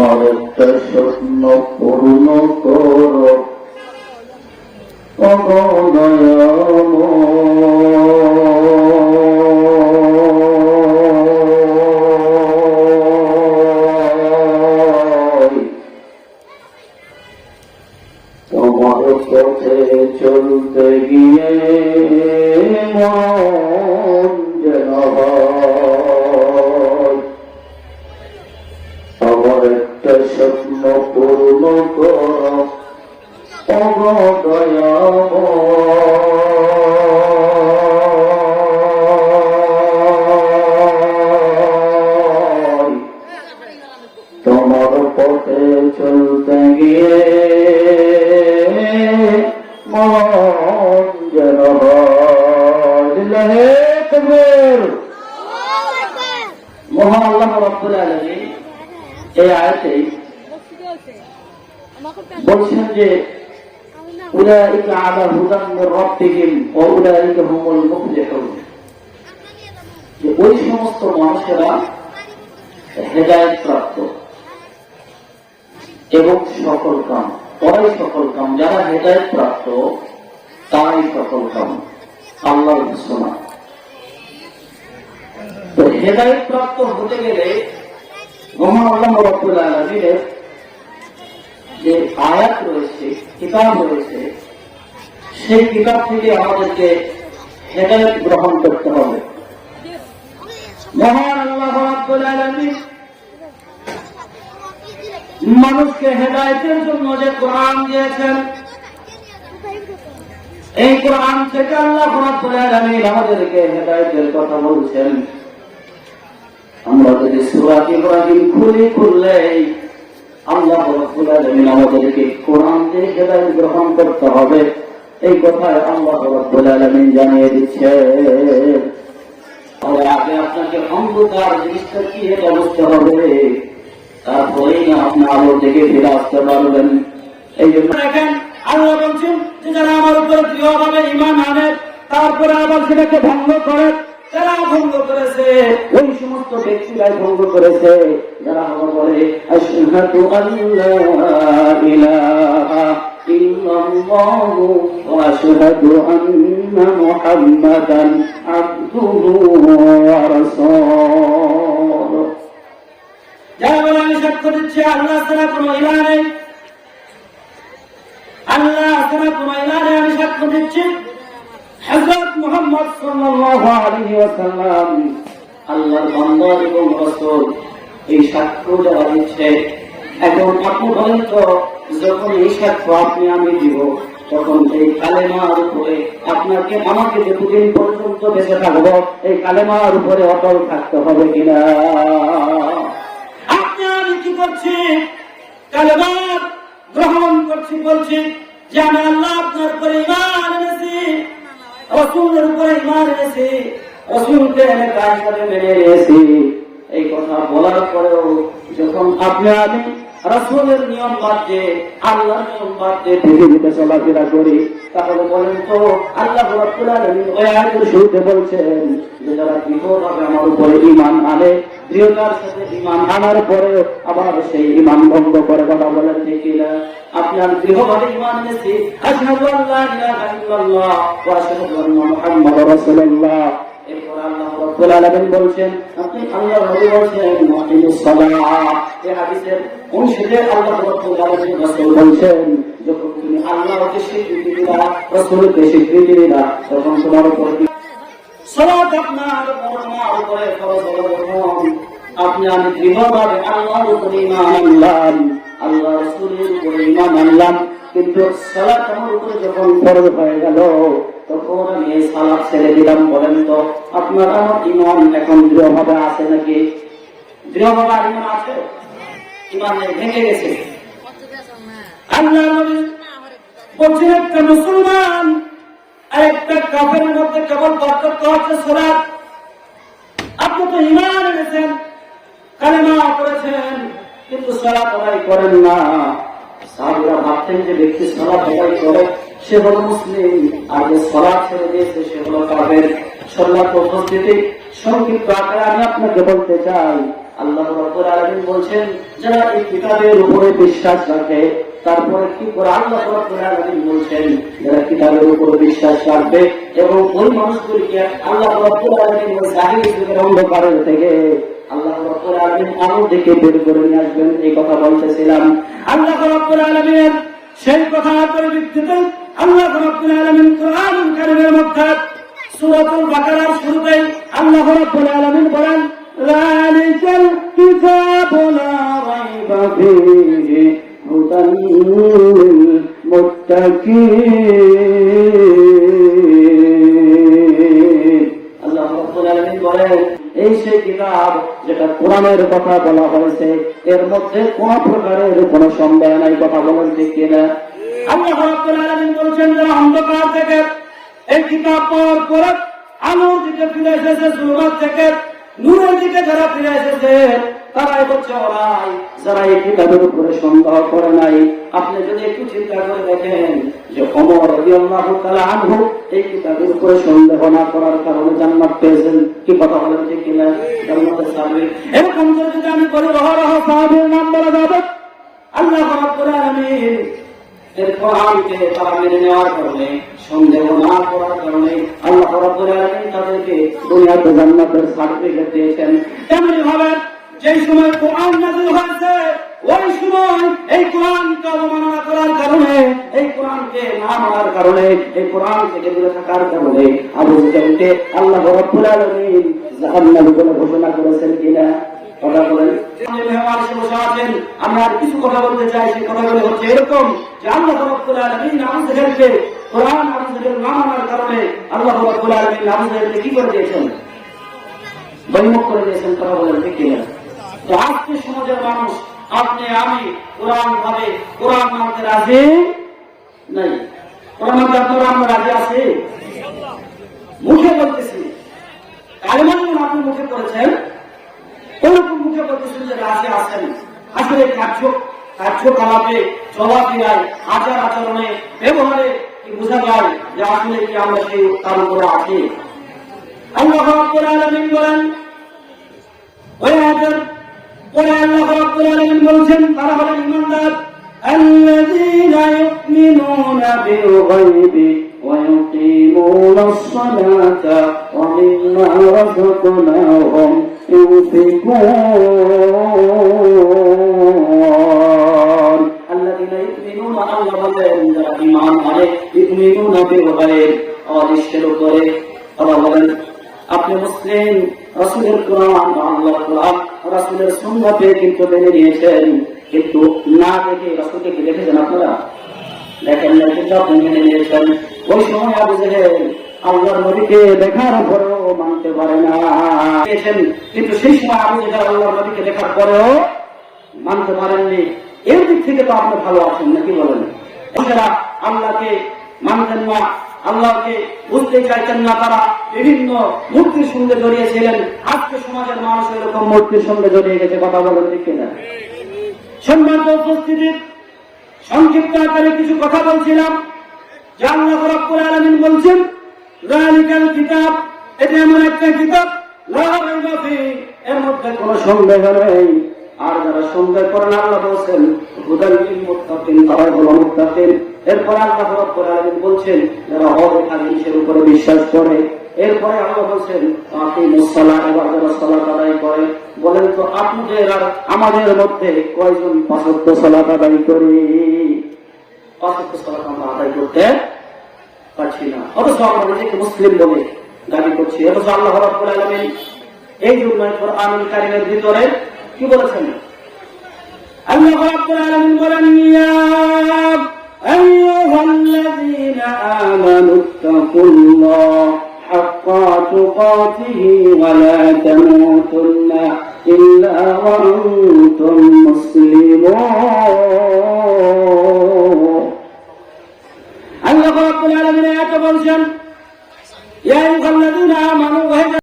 আমার একটা স্বপ্ন পূর্ণ করো তোমার পথে চলতে গিয়ে মন যেন আমার একটা স্বপ্ন পূর্ণ করো তোমার পথে চলতে গিয়ে মন যেন মহান আল্লাহ রাব্বুল আলামিন এই আয়াতে বলছেন যে উলাইকা আলা হুদান মির রাব্বিহিম ওয়া উলাইকা হুমুল মুফলিহুন, যে ওই সমস্ত মানুষেরা হেদায়েত প্রাপ্ত এবং সফল কাম, ওরাই সফল কাম, যারা হেদায়েত প্রাপ্ত তারাই সফল কাম। আল্লাহর ঘোষণা। তো হেদায়েত প্রাপ্ত হতে গেলে মহান আল্লাহ রাব্বুল আলামিনের যে আয়াত রয়েছে, কিতাব রয়েছে, সেই কিতাব থেকে আমাদেরকে হেদায়েত গ্রহণ করতে হবে। মহান আল্লাহ রাব্বুল আলামিন মানুষকে হেদায়েতের জন্য যে কোরআন দিয়েছেন, এই কোরআন থেকে আল্লাহ রাব্বুল আলামিন আমাদেরকে হেদায়েতের কথা বলছেন। আমরা যদি সূরা ইব্রাহিম খুললেই আল্লাহ রাব্বুল আলামিন আমাদেরকে কোরআন থেকে হেদায়েত গ্রহণ করতে হবে, এই কথায় আল্লাহ রাব্বুল আলামিন জানিয়ে দিচ্ছে। আগে আপনাকে অন্ধকার জিনিসটা কি এটা বুঝতে হবে, তারপরেই না আপনি আলো থেকে ফিরে আসতে পারবেন। এই জন্য দেখেন আল্লাহ বলছেন যে যারা আমার উপর দৃঢ়ভাবে ঈমান আনে তারপরে আবার সেটাকে ভঙ্গ করে, যারা ভঙ্গ করেছে ওই সমস্ত ব্যক্তিরাই ভঙ্গ করেছে যারা আমার বলে আশহাদু আল্লা ইলাহা ইল্লাল্লাহু ওয়া আশহাদু আন্না মুহাম্মাদান আবদুহু ওয়া রাসূলুহু। যারা বলে আমি সাক্ষ্য দিচ্ছি আল্লাহ ছাড়া কোনো ইলাহ নেই, আল্লাহ ছাড়া কোনো ইলাহ নেই, আমি সাক্ষ্য দিচ্ছি হযরত মুহাম্মদ সাল্লাল্লাহু আলাইহি ওয়াসাল্লাম আল্লাহর বান্দা এবং রাসূল, এই সাক্ষ্য যারা দিচ্ছে। এখন আপনি বলেন তো, যখন এই সাক্ষ্য আপনি আমি দিব, তখন এই কালেমার উপরে আপনাকে আমাকে যতদিন পর্যন্ত বেঁচে থাকবো এই কালেমার উপরে অটল থাকতে হবে কিনা? আপনি আমি কি করছি? কালেমা গ্রহণ করছি, বলছি যে আমি আল্লাহ আপনার উপরে ঈমান এনেছি, রাসূলের উপরে ঈমান এনেছি, রাসূলকে নেতা হিসেবে মেনে নিয়েছি। এই কথা বলার পরেও যখন আপনি আমি রাসূলের নিয়ম বাদ দিয়ে আল্লাহর নিয়ম বাদ দিয়ে পৃথিবীতে চলাফেরা করি, তাহলে বলেন তো আল্লাহ রাব্বুল আলামিন ওই আয়াতের শুরুতে বলছেন যে যারা দৃঢ়ভাবে আমার উপরে ঈমান আনে, দৃঢ়তার সাথে ঈমান আনার পরে আবার সেই ঈমান ভঙ্গ করে, কথা বলেন ঠিক কিনা? আপনি আমি দৃঢ়ভাবে ঈমান এনেছি, আশহাদু আল্লা ইলাহা ইল্লাল্লাহ ওয়া আশহাদু আন্না মুহাম্মাদার রাসূলুল্লাহ। এরপর আল্লাহ রাব্বুল আলামিন বলছেন, আপনি আল্লাহ নবী বলছেন মুকিমুস সালাহ। এই হাদিসের অনুসারে আল্লাহ রাব্বুল আলামিন রাসূল বলছেন, যখন তুমি আল্লাহকে স্বীকৃতি দিবা, রাসূলকে স্বীকৃতি দিবা, তখন তোমার উপর সালাত আপনার উপরে ফরজ হলো। আপনি আমি দৃঢ়ভাবে আল্লাহর উপরে ঈমান আনলাম, আল্লাহ রাসূলের উপরে ঈমান আনলাম, কিন্তু সালাত আমার উপরে যখন ফরজ হয়ে গেল তখন আমি এই সালাত ছেড়ে দিলাম। বলেন তো আপনার আমার ঈমান এখন দৃঢ়ভাবে আছে নাকি? দৃঢ়ভাবে ঈমান আছে? ঈমান ভেঙে গেছে। আল্লাহ নবী বলছেন একটা মুসলমান আর একটা কাফেরের মধ্যে কেবল পার্থক্য হচ্ছে সালাত। আপনি তো ঈমান এনেছেন, কালেমা পড়েছেন, কিন্তু সালাত আদায় করেন না। সাহাবীরা ভাবতেন যে ব্যক্তি সালাত আদায় করে সে হলো মুসলিম, আর যে সালাত ছেড়ে দিয়েছে সে হলো কাফের। সালাত উপস্থিতি সংক্ষিপ্ত আকারে আমি আপনাকে বলতে চাই, আল্লাহ রাব্বুল আলামিন বলছেন যারা এই কিতাবের উপরে বিশ্বাস রাখে, তারপরে কি করে আল্লাহ রাব্বুল আলামিন বলছেন যারা কিতাবের উপরে বিশ্বাস রাখবে এবং ওই মানুষগুলিকে আল্লাহ রাব্বুল আলামিন জাহিলি যুগের অন্ধকারের থেকে আল্লাহ রাব্বুল আলামিন আলো থেকে বের করে নিয়ে আসবেন, এই কথা বলতেছিলাম। আল্লাহ রাব্বুল আলামিনের সেই কথার পরিপ্রেক্ষিতে আল্লাহ রাব্বুল আলামিন কোরআনুল কারীমের মধ্যে সূরাতুল বাকারার শুরুতে আল্লাহ রাব্বুল আলামিন বলেন যালিকাল কিতাবু লা রাইবা ফীহি হুদাল লিল মুত্তাকিন। আল্লাহ রাব্বুল আলামিন বলেন এই সেই কিতাব যেটা কোরআনের কথা বলা হয়েছে, এর মধ্যে কোন প্রকারের কোন সন্দেহ নাই, কথা বলেন ঠিক কিনা? আল্লাহ রাব্বুল আলামিন বলছেন যারা অন্ধকার থেকে এই কিতাব পড়ার পরে আলোর দিকে ফিরে এসেছে, জুলমাত থেকে নূরের দিকে যারা ফিরে এসেছে তারাই হচ্ছে ওরাই যারা এই কিতাবের উপরে সন্দেহ করে নাই। আপনি যদি একটু চিন্তা করে দেখেন যে ওমর রাদিয়াল্লাহু তাআলা আনহু এই কিতাবের উপরে সন্দেহ না করার কারণে জান্নাত পেয়েছেন, কি কথা বলেন ঠিক কিনা? জান্নাতের সাহাবী এরকম যদি আমি বলি রহরহ সাহাবীর নাম বলা যাবে। আল্লাহ রাব্বুল আলামিন এর কোরআনকে তারা মেনে নেওয়ার কারণে, সন্দেহ না করার কারণে আল্লাহ রাব্বুল আলামিন তাদেরকে দুনিয়াতে জান্নাতের সার্টিফিকেট দিয়েছেন। তেমনি ভাবে যেই সময় কোরআন নাযিল হয়েছে ওই সময় এই কোরআনকে অবমাননা করার কারণে, এই কোরআনকে না মানার কারণে, এই কোরআন থেকে দূরে থাকার কারণে আবু জাহলকে আল্লাহ রাব্বুল আলামিন জাহান্নামী বলে ঘোষণা করেছেন কিনা? কথা বলেন। আমি আর কিছু কথা বলতে চাই, সেই কথাগুলো হচ্ছে এরকম যে আল্লাহ রাব্বুল আলামিন আবু জাহলকে কোরআন আবু জাহল না মানার কারণে আল্লাহ রাব্বুল আলামিন আবু জাহলকে কি করে দিয়েছেন? বহির্মুখ করে দিয়েছেন, কথা বলেন ঠিক কিনা? তো আজকে সমাজের মানুষ আপনি আমি কোরআন ভাবে কোরআন মানতে রাজি নাই। কোরআন মানতে আপনারা আমরা রাজি আছি? মুখে বলতেছি, কালেমা যখন আপনি মুখে করেছেন ওরকম মুখে বলতেছেন যে রাজি আছেন। আসলে কার্যকলাপে, চলাফেরায়, আচার আচরণে, ব্যবহারে কি বোঝা যায় যে আসলে কি আমরা সেই তার উপরে আছি? আল্লাহ রাব্বুল আলামিন বলেন ওই আয়াতের পরে আল্লাহ রাব্বুল আলামিন বলছেন তারা হলেন ঈমানদার আল্লাযীনা ইউমিনুনা বিল গায়বি ওয়া ইউকিমুনাস সালাতা ওয়া মিম্মা রাযাকনাহুম ইউনফিকুন। আল্লাযীনা ইউমিনুনা, আল্লাহ বলেন যারা ঈমান আনে, ইউমিনুনা বিল গায়ব, অদৃশ্যের উপরে। আল্লাহ বলেন আপনি মুসলিম, রাসূলের কোরআন, আল্লাহর কোরআন, রাসূলের সুন্নাতে কিন্তু মেনে নিয়েছেন, কিন্তু না দেখে রাসূলকে কি দেখেছেন আপনারা? দেখেন না, কিন্তু আপনি মেনে নিয়েছেন। ওই সময় আবু জাহেল আল্লাহর নবীকে দেখার পরেও মানতে পারে না, কিন্তু সেই সময় আবু জাহেল আল্লাহর নবীকে দেখার পরেও মানতে পারেননি। এর দিক থেকে তো আপনি ভালো আছেন নাকি বলেন? যারা আল্লাহকে মানতেন না, আল্লাহকে বুঝতে চাইতেন না, তারা বিভিন্ন মূর্তির সঙ্গে জড়িয়েছিলেন। আজকে সমাজের মানুষ এরকম মূর্তির সঙ্গে জড়িয়ে গেছে, কথা বলেন ঠিক কিনা? সম্মানিত উপস্থিতি, সংক্ষিপ্ত আকারে কিছু কথা বলছিলাম যে আল্লাহ রাব্বুল আলামিন বলছেন যালিকাল কিতাব, এটা এমন একটা কিতাব লা রাইবা ফীহি, এর মধ্যে কোনো সন্দেহ নেই। আর যারা সন্দেহ করেন আল্লাহ বলছেন হুদাল লিল মুত্তাকিন, তারা হলো মুত্তাকিন। এরপরে আল্লাহ রাব্বুল আলামিন বলছেন যারা হক হাদিসের উপরে বিশ্বাস করে। এরপরে আল্লাহ বলছেন আকিমুস সালাত, এবার যারা সালাত আদায় করে। বলেন তো আপনাদের আর আমাদের মধ্যে কয়জন পাঁচ ওয়াক্ত সালাত আদায় করি? পাঁচ ওয়াক্ত সালাত আমরা আদায় করতে পারছি না, অথচ আমরা নিজেকে মুসলিম বলে দাবি করছি। অথচ আল্লাহ রাব্বুল আলামিন এই জন্য কোরআনুল কারীমের ভিতরে কি বলেছেন? আল্লাহ রাব্বুল আলামিন বলেন ইয়া আইয়ুহাল্লাযীনা আমানুত্তাকুল্লাহ হাক্কা তুকাতিহি ওয়া লা তামুতুন্না ইল্লা ওয়া আনতুম মুসলিমুন।